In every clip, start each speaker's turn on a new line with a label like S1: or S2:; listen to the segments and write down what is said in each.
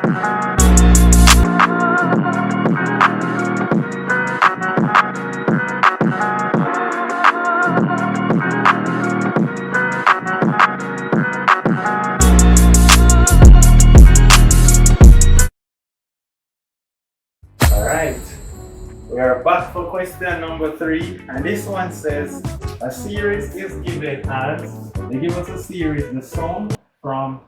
S1: Alright, we are back for question number 3, and this one says a series is given as, they give us a series, the sum from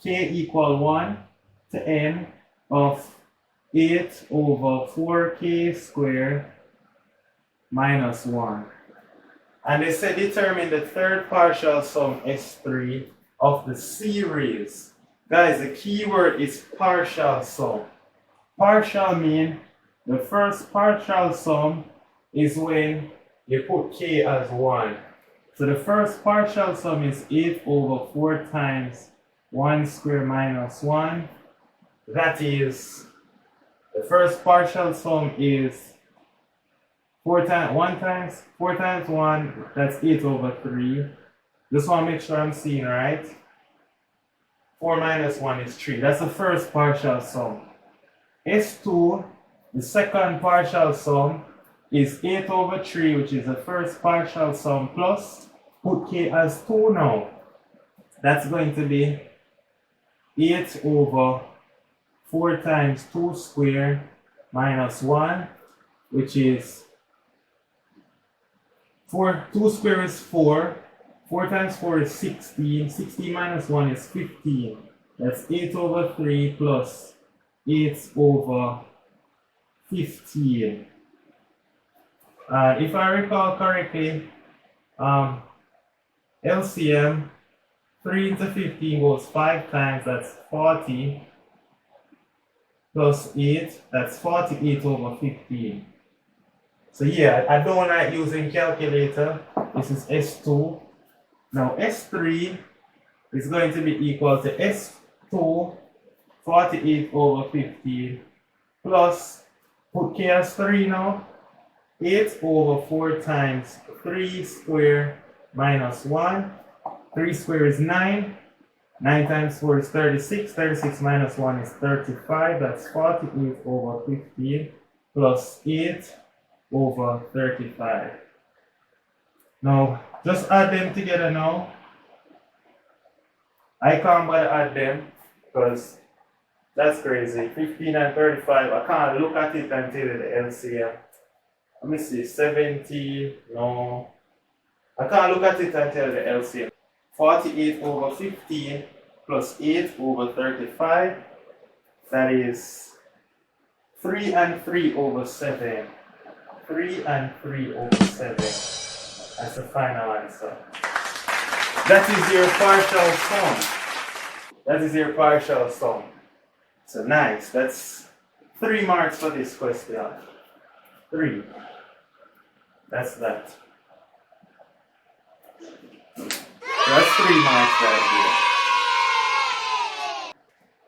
S1: k equal 1 to n of 8 over 4k squared minus 1. And they said determine the third partial sum S3 of the series. Guys, the key word is partial sum. Partial means the first partial sum is when you put k as 1. So the first partial sum is 8 over 4 times 1 squared minus 1. That is, the first partial sum is 4 times 1, that's 8 over 3. Just want to make sure I'm seeing right. 4 minus 1 is 3. That's the first partial sum. S2, the second partial sum, is 8 over 3, which is the first partial sum, plus, put k as 2 now. That's going to be 8 over 4 times 2 squared minus 1, which is 2 squared is 4. 4 times 4 is 16. 16 minus 1 is 15. That's 8 over 3 plus 8 over 15. If I recall correctly, LCM 3 into 15 goes 5 times, that's 40, plus 8, that's 48 over 15. So yeah, I don't like using calculator. This is S2. Now S3 is going to be equal to S2 48 over 15 plus, put k as 3 now, 8 over 4 times 3 squared minus 1. 3 squared is 9. 9 times 4 is 36. 36 minus 1 is 35. That's 48 over 15 plus 8 over 35. Now, just add them together now. I can't bother add them because that's crazy. 15 and 35. I can't look at it and tell you the LCM. Let me see. 70. No. I can't look at it and tell you the LCM. 48 over 15 plus 8 over 35. That is 3 and 3 over 7. 3 and 3 over 7. That's the final answer. That is your partial sum. That is your partial sum. So nice. That's 3 marks for this question. 3. That's that. That's 3 marks right here.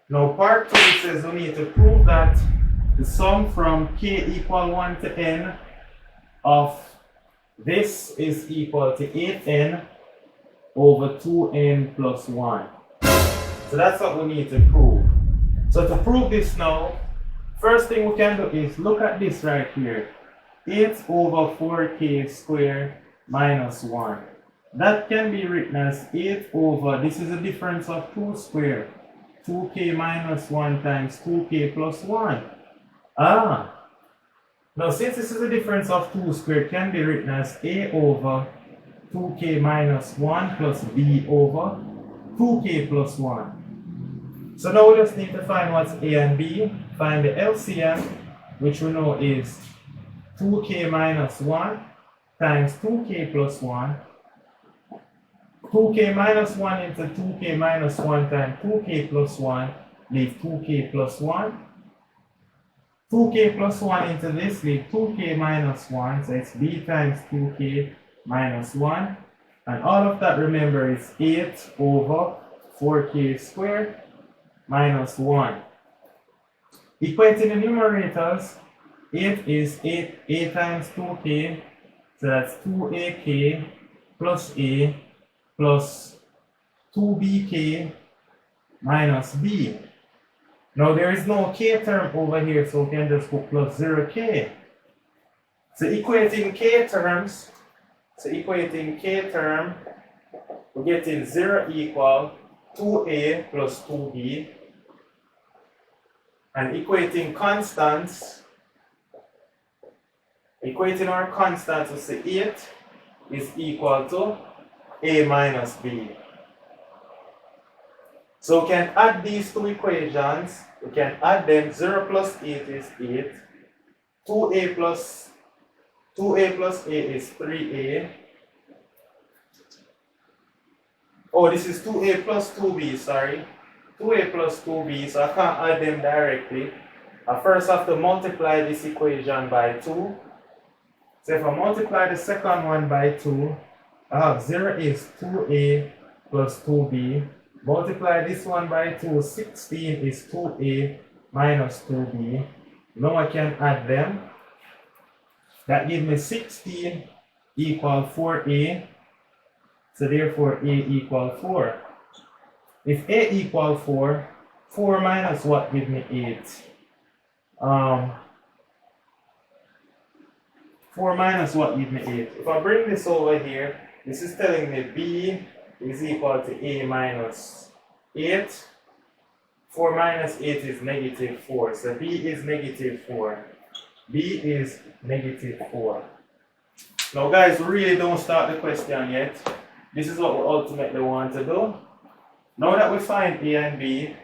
S1: Now part 2 says we need to prove that the sum from k equal 1 to n of this is equal to 8n over 2n plus 1. So that's what we need to prove. So to prove this now, first thing we can do is look at this right here. 8 over 4k squared minus 1. That can be written as 8 over, this is a difference of 2 squared. 2k minus 1 times 2k plus 1. Now since this is a difference of 2 squared, can be written as a over 2k minus 1 plus b over 2k plus 1. So now we just need to find what's a and b. Find the LCM, which we know is 2k minus 1 times 2k plus 1. 2k minus 1 into 2k minus 1 times 2k plus 1 leave 2k plus 1. 2k plus 1 into this leave 2k minus 1, so it's b times 2k minus 1. And all of that, remember, is 8 over 4k squared minus 1. Equating the numerators, 8 is 8 times 2k, so that's 2ak plus a plus 2bk minus b. Now there is no k term over here, so we can just put plus 0k. So equating k terms, we're getting 0 equal 2a plus 2b. And equating constants, equating our constants, we say 8 is equal to a minus b. So we can add these two equations. We can add them. 0 plus 8 is 8. 2a plus a is 3a. Oh, this is 2a plus 2b, sorry. 2a plus 2b, so I can't add them directly. I first have to multiply this equation by 2. So if I multiply the second one by 2, I have 0 is 2a plus 2b. Multiply this one by 2, 16 is 2a minus 2b. Now I can add them. That gives me 16 equal 4a. So therefore a equal 4. If a equal 4, 4 minus what give me 8? 4 minus what give me 8? If I bring this over here, this is telling me b is equal to a minus 8. 4 minus 8 is negative 4. So b is negative 4. B is negative 4. Now guys, we really don't start the question yet. This is what we ultimately want to do. Now that we find a and b,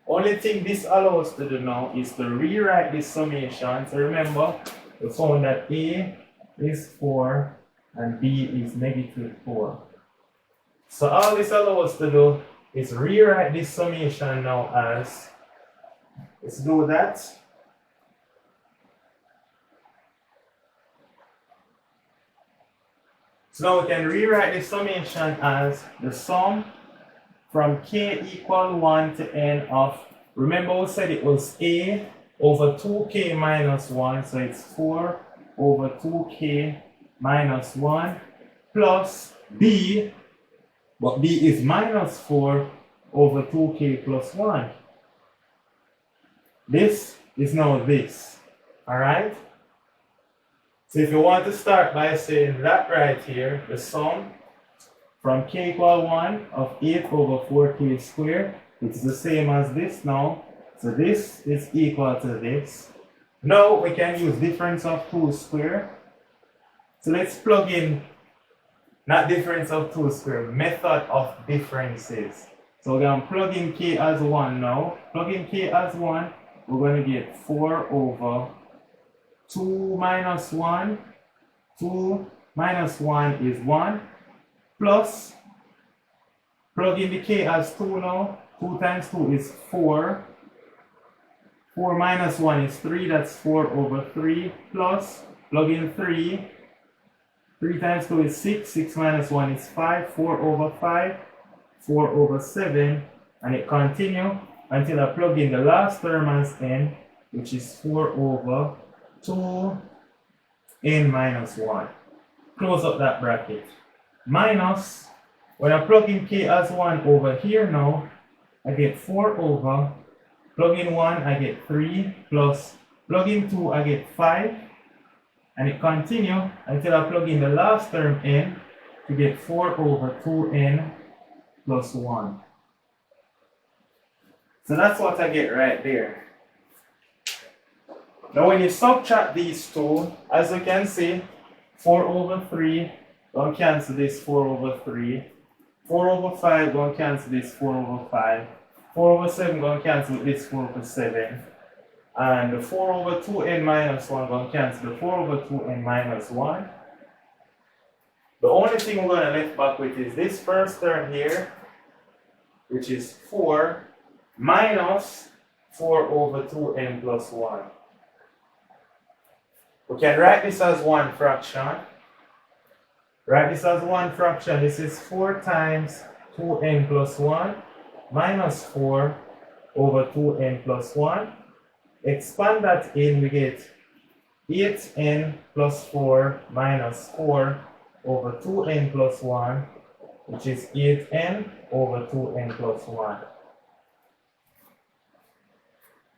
S1: only thing this allows us to do now is to rewrite this summation. So remember, we found that a is 4 and b is negative 4. So all this allows us to do is rewrite this summation now as, let's do that. So now we can rewrite the summation as the sum from k equal 1 to n of, remember we said it was a over 2k minus 1, so it's 4 over 2k minus 1 plus b, but b is minus 4 over 2k plus 1. This is now this, alright? So if you want to start by saying that right here, the sum from k equal 1 of 8 over 4k squared, it's the same as this now. So this is equal to this. Now we can use difference of 2 squared. So let's plug in, not difference of 2 squared, method of differences. So we're going to plug in k as 1 now. Plug in k as 1, we're going to get 4 over 2 minus 1. 2 minus 1 is 1. Plus, plug in the k as 2 now. 2 times 2 is 4. 4 minus 1 is 3. That's 4 over 3. Plus, plug in 3. 3 times 2 is 6. 6 minus 1 is 5. 4 over 5. 4 over 7. And it continues until I plug in the last term as n, which is 4 over 2n minus 1. Close up that bracket. Minus, when I plug in k as 1 over here now, I get 4 over, plug in 1, I get 3, plus plug in 2, I get 5, and it continues until I plug in the last term n to get 4 over 2n plus 1. So that's what I get right there. Now when you subtract these two, as you can see, 4 over 3, don't cancel this 4 over 3. 4 over 5, don't cancel this 4 over 5. 4 over 7, don't cancel this 4 over 7. And the 4 over 2n minus 1, don't cancel the 4 over 2n minus 1. The only thing we're going to left back with is this first term here, which is 4 minus 4 over 2n plus 1. We can write this as one fraction. Write this as one fraction. This is 4 times 2n plus 1 minus 4 over 2n plus 1. Expand that in, we get 8n plus 4 minus 4 over 2n plus 1, which is 8n over 2n plus 1.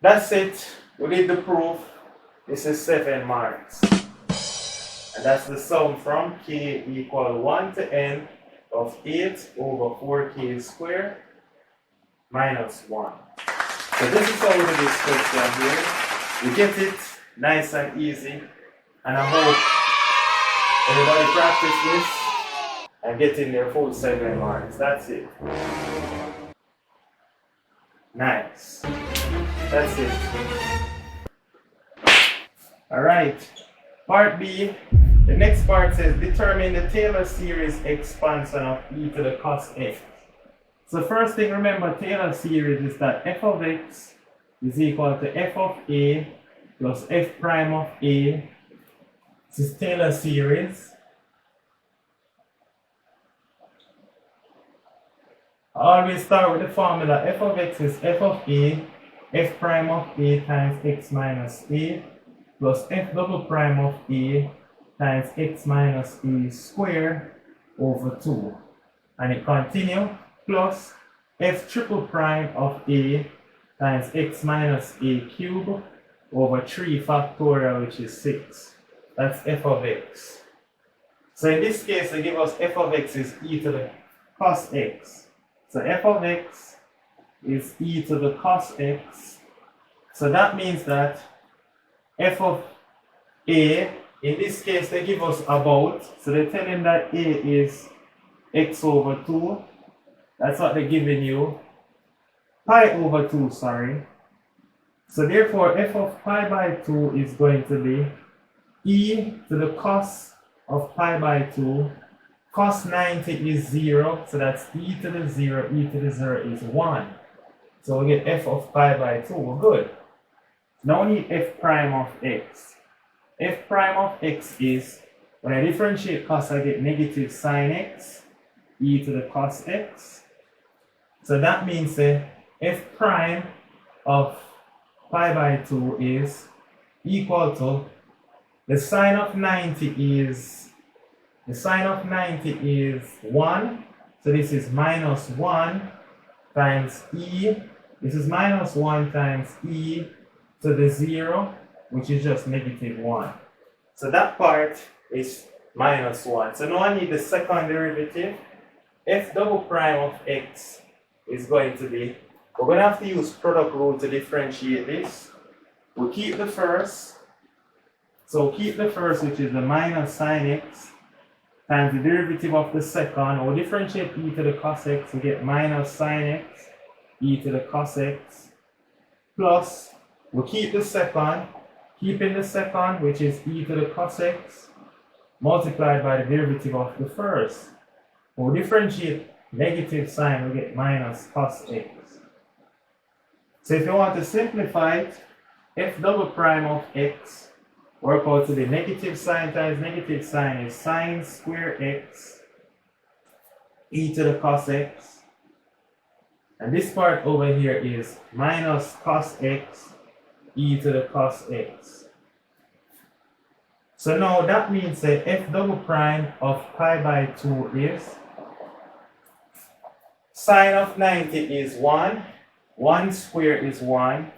S1: That's it. We did the proof. This is 7 marks. And that's the sum from k equal 1 to n of 8 over 4k squared minus 1. So this is how we do this question here. We get it nice and easy. And I hope everybody practice this and get in their full 7 marks. That's it. Nice. That's it. Alright. Part B. The next part says determine the Taylor series expansion of e to the cos x. So first thing, remember Taylor series is that f of x is equal to f of a plus f prime of a. This is Taylor series. I always start with the formula f of x is f of a, f prime of a times x minus a plus f double prime of a times x minus a squared over 2. And it continues plus f triple prime of a times x minus a cube over 3 factorial, which is 6. That's f of x. So in this case, they give us f of x is e to the cos x. So f of x is e to the cos x. So that means that f of a, in this case, they give us about. So they're telling that a is x over 2. That's what they're giving you. Pi over 2, sorry. So therefore, f of pi by 2 is going to be e to the cos of pi by 2. Cos 90 is 0, so that's e to the 0, e to the 0 is 1. So we get f of pi by 2, we're good. Now we need f prime of x. F prime of x is, when I differentiate cos, I get negative sine x, e to the cos x. So that means f prime of pi by 2 is equal to, the sine of 90 is 1. So this is minus 1 times e. This is minus 1 times e to the 0, which is just negative 1. So that part is minus 1. So now I need the second derivative. F double prime of x is going to be, we're going to have to use product rule to differentiate this. We'll keep the first. So keep the first, which is the minus sine x, times the derivative of the second. We'll differentiate e to the cos x, we get minus sine x, e to the cos x, plus, we'll keep the second, keeping the second, which is e to the cos x, multiplied by the derivative of the first. We'll differentiate negative sign, we get minus cos x. So if you want to simplify it, f double prime of x work out to be negative sine times negative sine is sine square x e to the cos x. And this part over here is minus cos x e to the cos x. So now that means that f double prime of pi by 2 is sine of 90 is 1. 1 square is 1.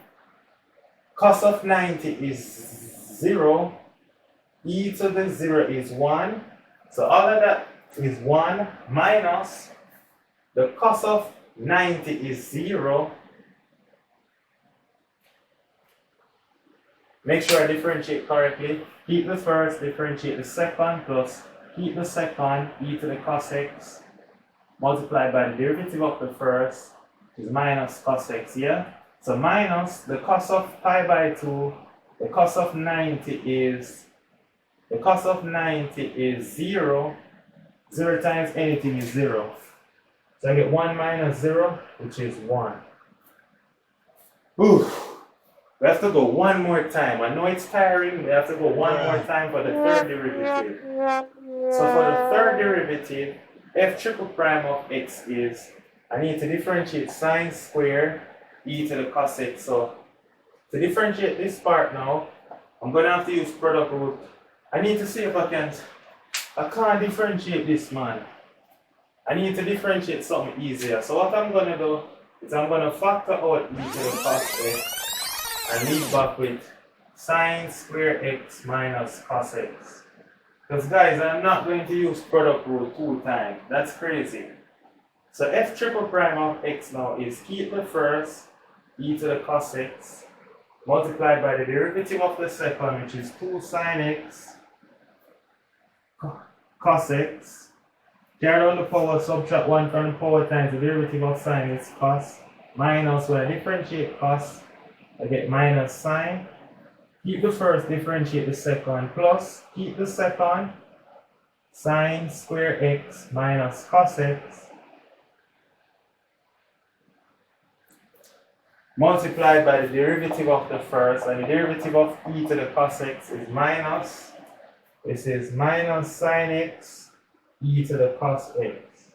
S1: Cos of 90 is 0. E to the 0 is 1. So all of that is 1 minus the cos of 90 is 0. Make sure I differentiate correctly. Keep the first, differentiate the second, plus keep the second, e to the cos x, multiplied by the derivative of the first, which is minus cos x, yeah? So minus the cos of pi by 2, the cos of 90 is 0. 0 times anything is 0. So I get 1 minus 0, which is 1. Oof. We have to go one more time. I know it's tiring. We have to go one more time for the third derivative. So for the third derivative, f triple prime of x is, I need to differentiate sine square e to the cos x. So to differentiate this part now, I'm going to have to use product rule. I need to see if I can't differentiate this, man. I need to differentiate something easier. So what I'm going to do is I'm going to factor out e to the cos x. and leave back with sine square x minus cos x. Because guys, I'm not going to use product rule 2 times. That's crazy. So f triple prime of x now is keep the first, e to the cos x, multiplied by the derivative of the second, which is 2 sine x cos x. Carry down the power, subtract 1 from the power times the derivative of sine is cos, minus when I differentiate cos, I get minus sine. Keep the first, differentiate the second, plus keep the second, sine square x minus cos x, multiplied by the derivative of the first, and the derivative of e to the cos x is minus, this is minus sine x e to the cos x.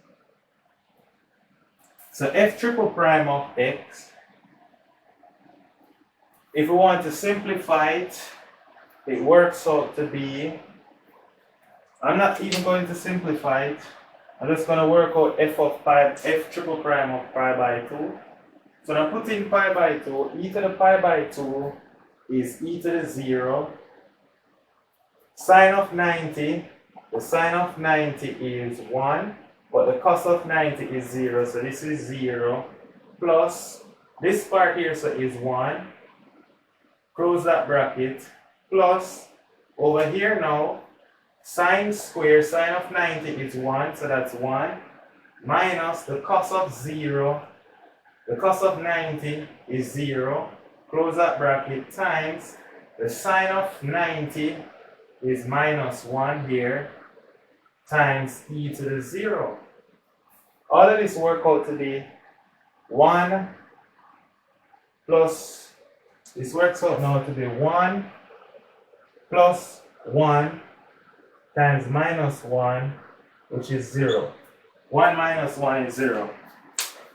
S1: So f triple prime of x, if we want to simplify it, it works out to be, I'm not even going to simplify it, I'm just going to work out f triple prime of pi by 2. So now put in pi by 2, e to the pi by 2 is e to the 0. Sine of 90, the sine of 90 is 1, but the cos of 90 is 0, so this is 0, plus this part here so is 1, close that bracket, plus over here now, sine square, sine of 90 is 1, so that's 1, minus the cos of 0, the cos of 90 is 0, close that bracket, times the sine of 90 is minus 1 here, times e to the 0. All of this work out to be 1 plus, this works out now to be 1 plus 1 times minus 1, which is 0. 1 minus 1 is 0.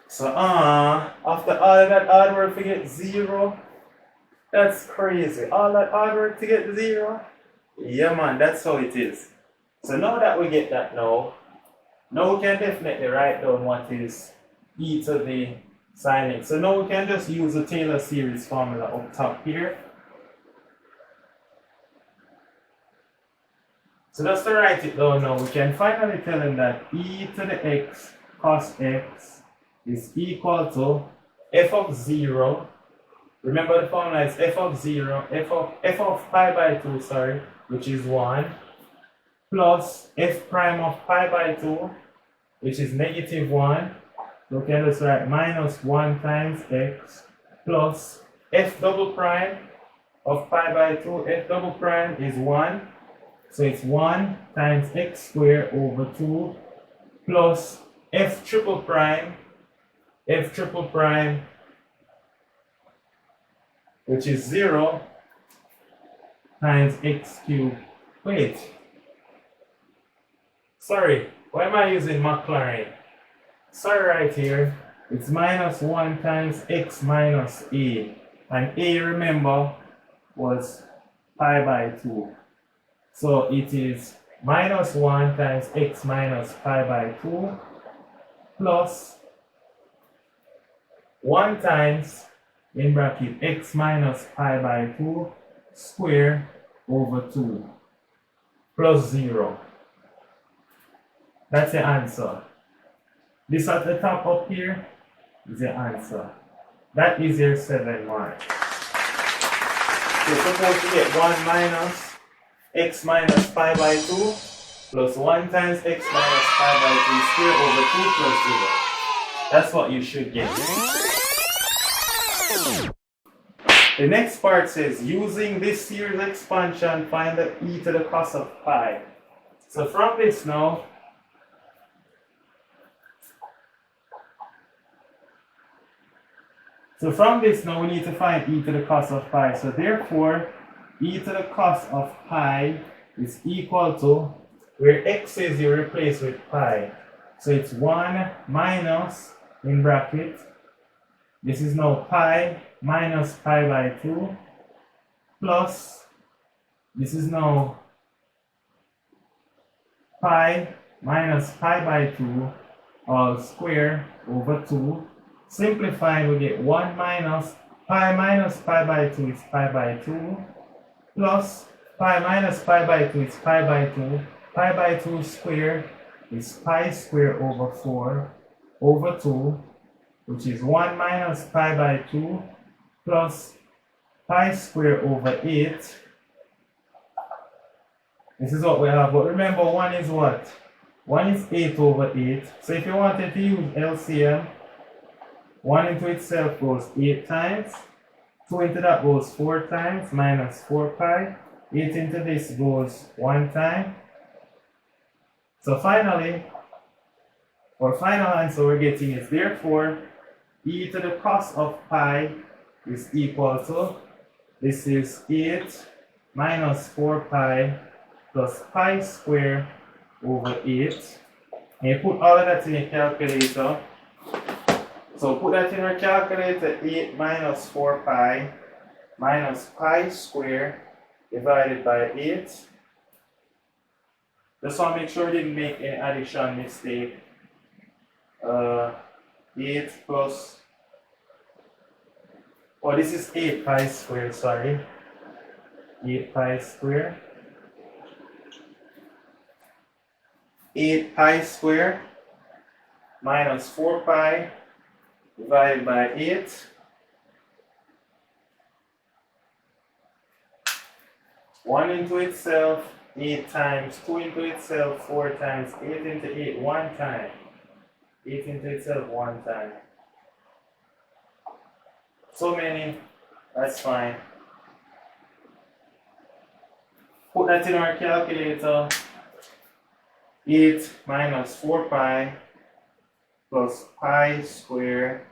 S1: So, after all of that hard work to get 0, that's crazy. All that hard work to get 0? Yeah, man, that's how it is. So now that we get that now we can definitely write down what is e to the sine x. So now we can just use the Taylor series formula up top here. So just to write it down now, we can finally tell him that e to the x cos x is equal to f of 0. Remember the formula is f of 0, f of pi by 2, sorry, which is 1, plus f prime of pi by 2, which is negative 1. So we can just write minus 1 times x, plus f double prime of pi by 2, f double prime is 1. So it's 1 times x squared over 2, plus f triple prime, which is 0 times x cubed. Wait. Sorry, why am I using Maclaurin? Sorry, right here. It's minus 1 times x minus a. And a, remember, was pi by 2. So it is minus 1 times x minus pi by 2 plus 1 times, in bracket, x minus pi by 2 square over 2 plus 0. That's the answer. This at the top up here is the answer. That is your 7 mark. So suppose you get 1 minus x minus pi by 2 plus 1 times x minus pi by 2 square over 2 plus 0. That's what you should get. The next part says, using this series expansion, find the e to the cos of pi. So from this now, we need to find e to the cos of pi. So therefore, e to the cos of pi is equal to, where x is, you replace with pi. So it's 1 minus, in bracket, this is now pi minus pi by 2, plus, this is now pi minus pi by 2, all square over 2. Simplifying, we get 1 minus pi minus pi by 2 is pi by 2, plus pi minus pi by 2 is pi by 2. Pi by 2 square is pi square over 4 over 2, which is 1 minus pi by 2 plus pi square over 8. This is what we have, but remember 1 is what? 1 is 8 over 8. So if you wanted to use LCM, 1 into itself goes 8 times, 2 into that goes 4 times, minus 4 pi, 8 into this goes 1 time. So finally, our final answer we're getting is therefore e to the cos of pi is equal to, this is 8 minus 4 pi plus pi square over 8. And you put all of that in your calculator. So put that in your calculator, 8 minus 4 pi minus pi square divided by 8. Just want to make sure we didn't make any addition mistake. 8 plus, oh, this is 8 pi square, sorry. 8 pi square. 8 pi square minus 4 pi divided by 8. 1 into itself, 8 times, 2 into itself, 4 times, 8 into 8, 1 time. 8 into itself, 1 time. So many, that's fine. Put that in our calculator. 8 minus 4 pi plus pi square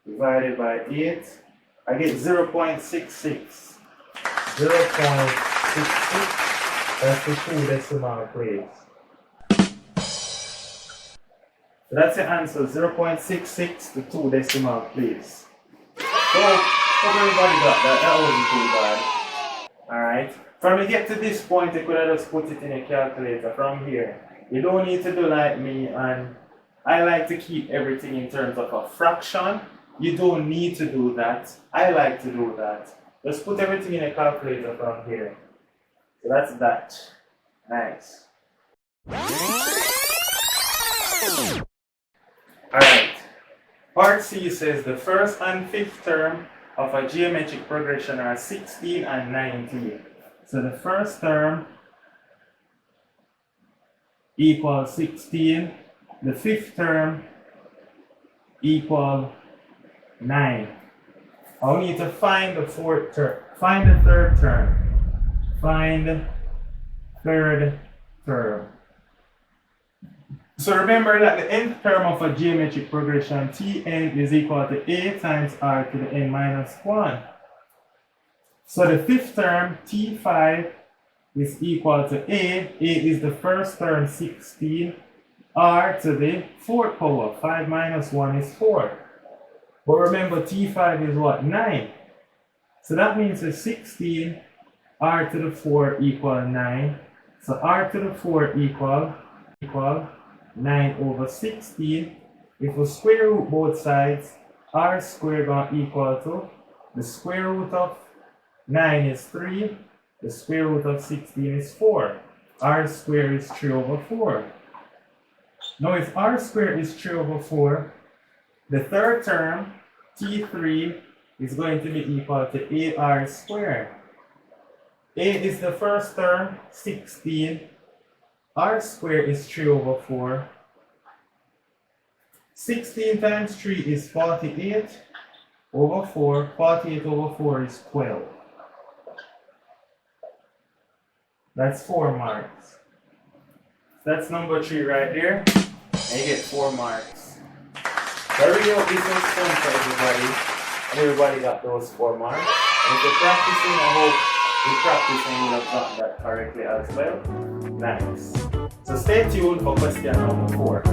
S1: divided by 8. I get 0.66. 0.66. That's the 2 decimal place. So that's the answer, 0.66 to 2 decimal place. So, hope everybody got that. That wasn't too bad. Alright. From we get to this point, you could have just put it in a calculator from here. You don't need to do like me, and I like to keep everything in terms of a fraction. You don't need to do that. I like to do that. Just put everything in a calculator from here. So that's that. Nice. Alright. Part C says the first and fifth term of a geometric progression are 16 and 19. So the first term equals 16. The fifth term equals 9. I need to find the fourth term. Find the third term. Find third term. So remember that the nth term of a geometric progression Tn is equal to a times r to the n minus 1. So the fifth term T5 is equal to a. A is the first term 16. R to the fourth power. 5 minus 1 is 4. But remember T5 is what? 9. So that means it's 16. R to the 4 equal 9. So R to the 4 equal 9 over 16. If we square root both sides, R squared going equal to the square root of 9 is 3. The square root of 16 is 4. R squared is 3 over 4. Now if R squared is 3 over 4, the third term, T3, is going to be equal to AR squared. A is the first term, 16. R squared is 3 over 4. 16 times 3 is 48 over 4. 48 over 4 is 12. That's 4 marks. That's number 3 right there. And you get 4 marks. So I really hope this was fun for everybody. And everybody got those 4 marks. And if you're practicing, I hope you practice and you have gotten that correctly as well. Nice. So stay tuned for question number 4.